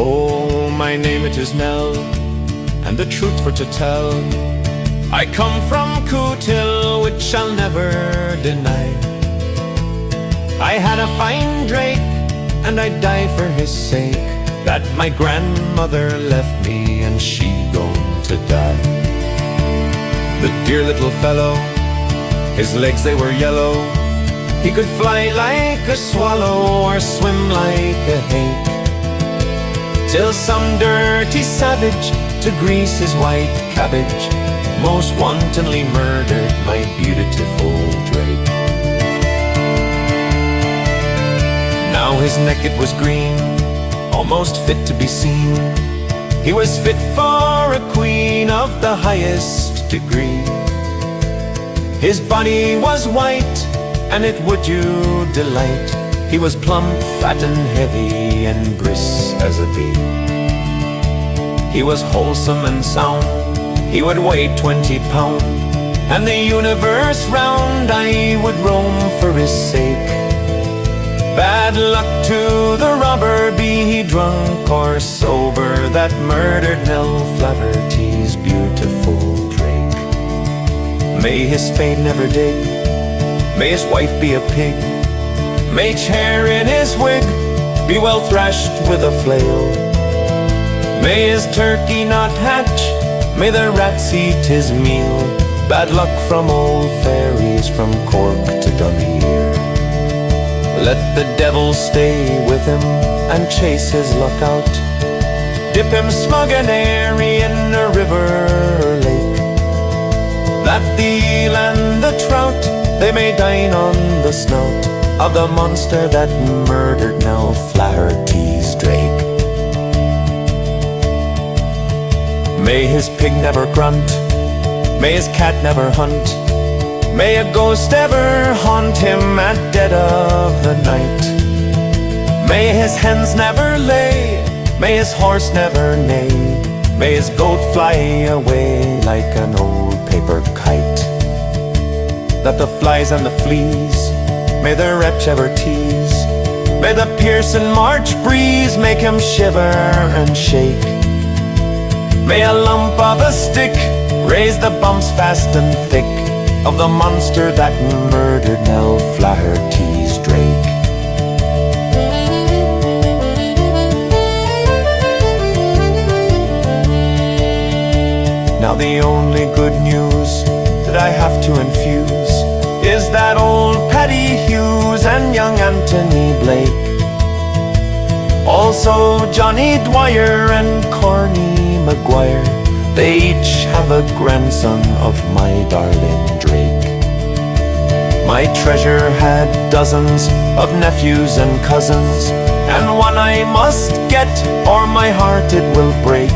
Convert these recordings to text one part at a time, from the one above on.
Oh, my name it is Nell, and the truth for to tell, I come from Cootehill, which I'll never deny. I had a fine drake, and I'd die for his sake, that my grandmother left me, and she going to die. The dear little fellow, his legs they were yellow, he could fly like a swallow or swim like a hake, till some dirty savage, to grease his white cabbage, most wantonly murdered my beautiful drake. Now his neck it was green, almost fit to be seen. He was fit for a queen of the highest degree. His body was white, and it would you delight. He was plump, fat and heavy, and brisk as a bee. He was wholesome and sound, he would weigh 20 pound, and the universe round I would roam for his sake. Bad luck to the robber, be he drunk or sober, that murdered Nell Flaherty's beautiful drake. May his spade never dig, may his wife be a pig, may each hair in his wig be well thrashed with a flail. May his turkey not hatch, may the rats eat his meal. Bad luck from old fairies from Cork to Dunleary. Let the devil stay with him and chase his luck out. Dip him smug and airy in a river or lake, that the eel and the trout, they may dine on the snout of the monster that murdered Nell Flaherty's drake. May his pig never grunt, may his cat never hunt, may a ghost ever haunt him at dead of the night. May his hens never lay, may his horse never neigh, may his goat fly away like an old paper kite, that the flies and the fleas, may the wretch ever tease, may the piercing March breeze make him shiver and shake. May a lump of a stick raise the bumps fast and thick of the monster that murdered Nell Flaherty's drake. Now the only good news that I have to infuse is that old Paddy Hughes and young Anthony Blake, also Johnny Dwyer and Corny Maguire, they each have a grandson of my darling drake. My treasure had dozens of nephews and cousins, and one I must get or my heart it will break,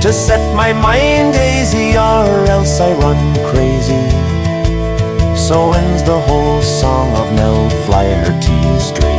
to set my mind easy or else I run crazy. So ends the whole song of Nell Flaherty's drake.